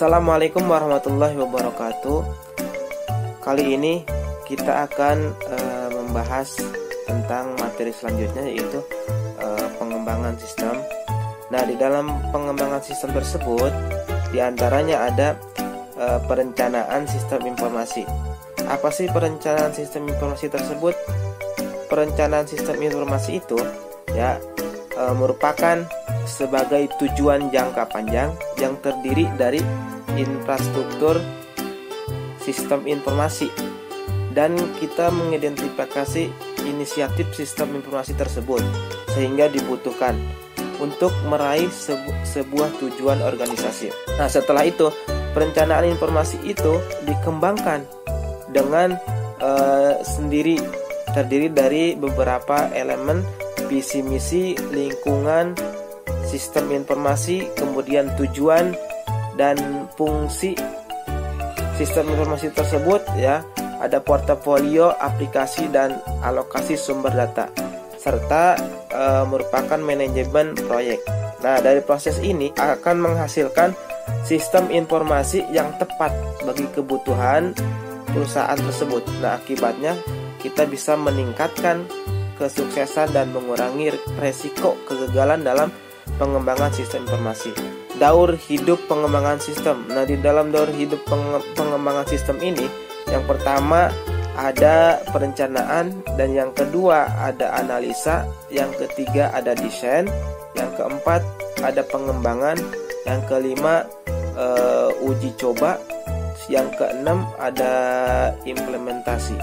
Assalamualaikum warahmatullahi wabarakatuh. Kali ini kita akan membahas tentang materi selanjutnya, yaitu pengembangan sistem. Nah, di dalam pengembangan sistem tersebut diantaranya ada perencanaan sistem informasi. Apa sih perencanaan sistem informasi tersebut? Perencanaan sistem informasi itu merupakan sebagai tujuan jangka panjang yang terdiri dari infrastruktur sistem informasi, dan kita mengidentifikasi inisiatif sistem informasi tersebut sehingga dibutuhkan untuk meraih sebuah tujuan organisasi. Nah, setelah itu perencanaan informasi itu dikembangkan dengan terdiri dari beberapa elemen: visi misi, lingkungan, sistem informasi, kemudian tujuan dan fungsi sistem informasi tersebut ada portofolio, aplikasi dan alokasi sumber data, serta merupakan manajemen proyek. Nah, dari proses ini akan menghasilkan sistem informasi yang tepat bagi kebutuhan perusahaan tersebut. Nah, akibatnya kita bisa meningkatkan kesuksesan dan mengurangi resiko kegagalan dalam pengembangan sistem informasi. Daur hidup pengembangan sistem. Nah, di dalam daur hidup pengembangan sistem ini, yang pertama ada perencanaan, dan yang kedua ada analisa, yang ketiga ada desain, yang keempat ada pengembangan, yang kelima uji coba, yang keenam ada implementasi,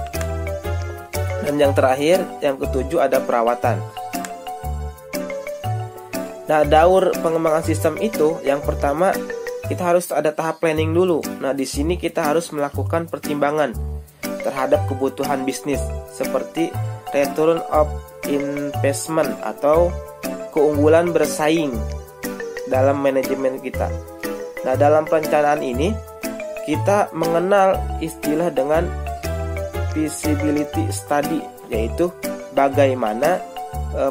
dan yang terakhir, yang ketujuh, ada perawatan. Nah, daur pengembangan sistem itu, yang pertama kita harus ada tahap planning dulu. Nah, di sini kita harus melakukan pertimbangan terhadap kebutuhan bisnis seperti return of investment atau keunggulan bersaing dalam manajemen kita. Nah, dalam perencanaan ini kita mengenal istilah dengan feasibility study, yaitu bagaimana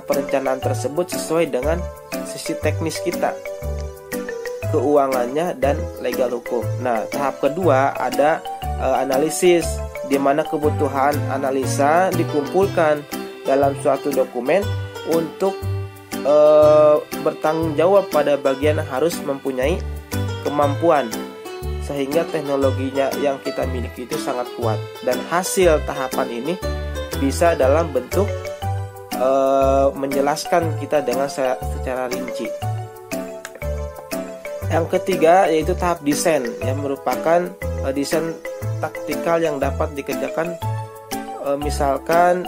perencanaan tersebut sesuai dengan sisi teknis kita, keuangannya, dan legal hukum. Nah, tahap kedua ada analisis, di mana kebutuhan analisa dikumpulkan dalam suatu dokumen untuk bertanggung jawab pada bagian yang harus mempunyai kemampuan sehingga teknologinya yang kita miliki itu sangat kuat, dan hasil tahapan ini bisa dalam bentuk menjelaskan kita dengan secara rinci. Yang ketiga yaitu tahap desain, yang merupakan desain taktikal yang dapat dikerjakan misalkan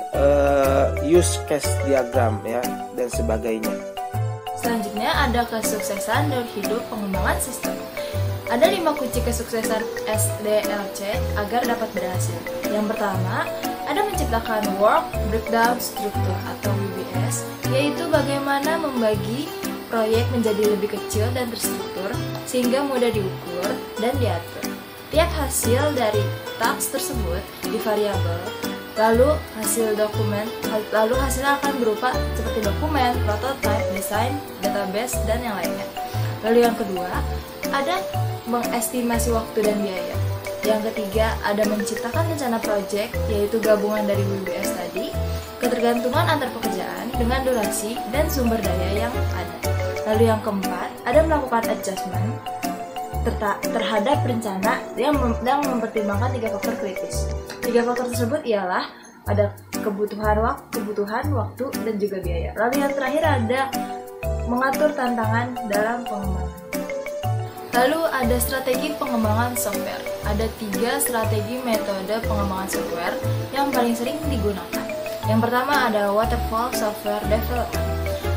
use case diagram dan sebagainya. Selanjutnya ada kesuksesan daur hidup pengembangan sistem. Ada 5 kunci kesuksesan SDLC agar dapat berhasil. Yang pertama, ada menciptakan work breakdown struktur atau WBS, yaitu bagaimana membagi proyek menjadi lebih kecil dan terstruktur sehingga mudah diukur dan diatur. Tiap hasil dari task tersebut di variabel, lalu hasilnya akan berupa seperti dokumen, prototype, desain, database, dan yang lainnya. Lalu yang kedua, ada mengestimasi waktu dan biaya. Yang ketiga, ada menciptakan rencana proyek, yaitu gabungan dari WBS tadi, ketergantungan antar pekerjaan dengan durasi dan sumber daya yang ada. Lalu yang keempat, ada melakukan adjustment terhadap rencana yang mempertimbangkan 3 faktor kritis. 3 faktor tersebut ialah ada kebutuhan waktu, dan juga biaya. Lalu yang terakhir ada mengatur tantangan dalam pengembangan. Lalu ada strategi pengembangan software. Ada 3 strategi metode pengembangan software yang paling sering digunakan. Yang pertama ada waterfall software development.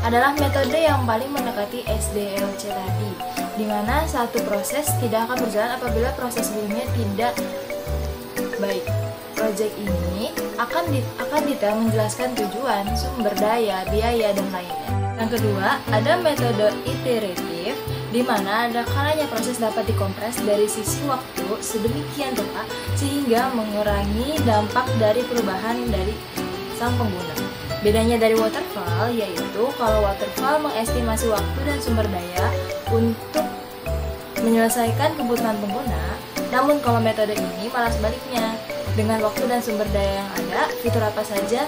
Adalah metode yang paling mendekati SDLC tadi, di mana satu proses tidak akan berjalan apabila proses sebelumnya tidak baik. Proyek ini akan detail menjelaskan tujuan, sumber daya, biaya, dan lainnya. Yang kedua, ada metode iteratif, di mana ada kalanya proses dapat dikompres dari sisi waktu sedemikian rupa sehingga mengurangi dampak dari perubahan dari sang pengguna. Bedanya dari waterfall yaitu kalau waterfall mengestimasi waktu dan sumber daya untuk menyelesaikan kebutuhan pengguna. Namun kalau metode ini malah sebaliknya. Dengan waktu dan sumber daya yang ada, fitur apa saja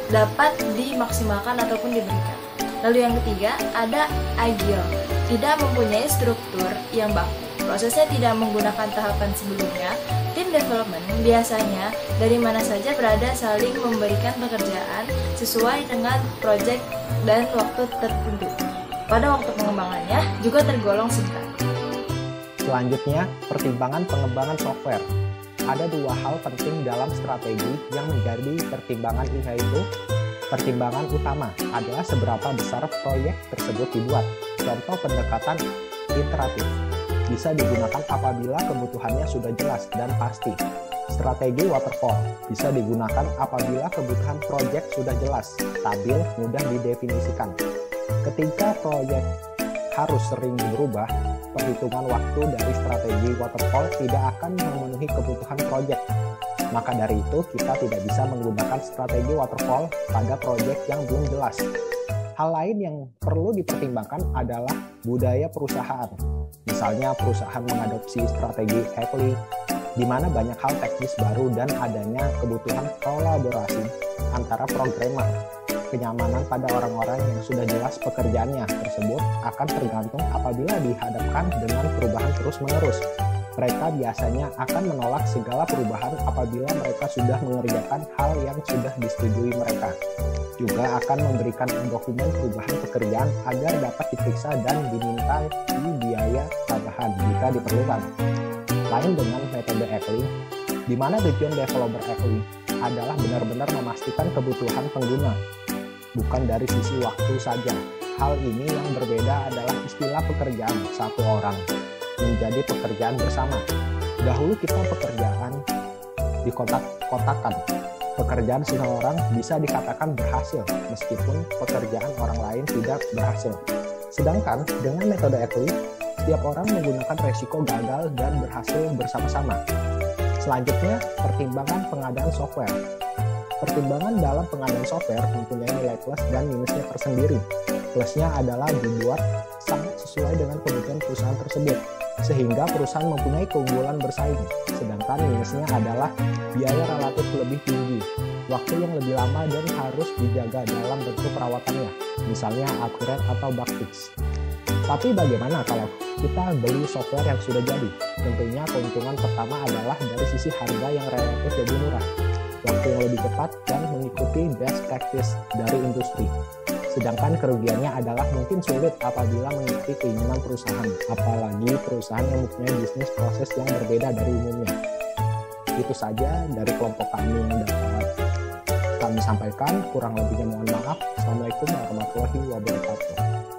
dapat dimaksimalkan ataupun diberikan. Lalu yang ketiga, ada agile. Tidak mempunyai struktur yang baku. Prosesnya tidak menggunakan tahapan sebelumnya. Tim development biasanya dari mana saja berada saling memberikan pekerjaan sesuai dengan project dan waktu tertentu. Pada waktu pengembangannya juga tergolong singkat. Selanjutnya, pertimbangan pengembangan software. Ada dua hal penting dalam strategi yang menjadi pertimbangan, yaitu pertimbangan utama adalah seberapa besar proyek tersebut dibuat. Contoh pendekatan iteratif bisa digunakan apabila kebutuhannya sudah jelas dan pasti. Strategi waterfall bisa digunakan apabila kebutuhan proyek sudah jelas, stabil, mudah didefinisikan. Ketika proyek harus sering berubah, perhitungan waktu dari strategi waterfall tidak akan memenuhi kebutuhan proyek. Maka dari itu, kita tidak bisa menggunakan strategi waterfall pada proyek yang belum jelas. Hal lain yang perlu dipertimbangkan adalah budaya perusahaan. Misalnya, perusahaan mengadopsi strategi Agile, di mana banyak hal teknis baru dan adanya kebutuhan kolaborasi antara programmer. Kenyamanan pada orang-orang yang sudah jelas pekerjaannya tersebut akan tergantung apabila dihadapkan dengan perubahan terus-menerus. Mereka biasanya akan menolak segala perubahan apabila mereka sudah mengerjakan hal yang sudah disetujui mereka. Juga akan memberikan dokumen perubahan pekerjaan agar dapat diperiksa dan dimintai biaya tambahan jika diperlukan. Lain dengan metode Agile, di mana tujuan developer Agile adalah benar-benar memastikan kebutuhan pengguna, bukan dari sisi waktu saja. Hal ini yang berbeda adalah istilah pekerjaan satu orang menjadi pekerjaan bersama. Dahulu kita pekerjaan dikotak-kotakan. Pekerjaan seseorang bisa dikatakan berhasil meskipun pekerjaan orang lain tidak berhasil. Sedangkan dengan metode Agile, setiap orang menggunakan resiko gagal dan berhasil bersama-sama. Selanjutnya, pertimbangan pengadaan software. Pertimbangan dalam pengadaan software mempunyai nilai plus dan minusnya tersendiri. Plusnya adalah dibuat sangat sesuai dengan kebutuhan perusahaan tersebut, sehingga perusahaan mempunyai keunggulan bersaing. Sedangkan minusnya adalah biaya relatif lebih tinggi, waktu yang lebih lama dan harus dijaga dalam bentuk perawatannya, misalnya upgrade atau bug fix. Tapi bagaimana kalau kita beli software yang sudah jadi? Tentunya keuntungan pertama adalah dari sisi harga yang relatif lebih murah, waktu yang lebih cepat, dan mengikuti best practice dari industri. Sedangkan kerugiannya adalah mungkin sulit apabila mengikuti keinginan perusahaan, apalagi perusahaan yang mempunyai bisnis proses yang berbeda dari umumnya. Itu saja dari kelompok kami yang dapat kami sampaikan. Kurang lebihnya mohon maaf. Assalamualaikum warahmatullahi wabarakatuh.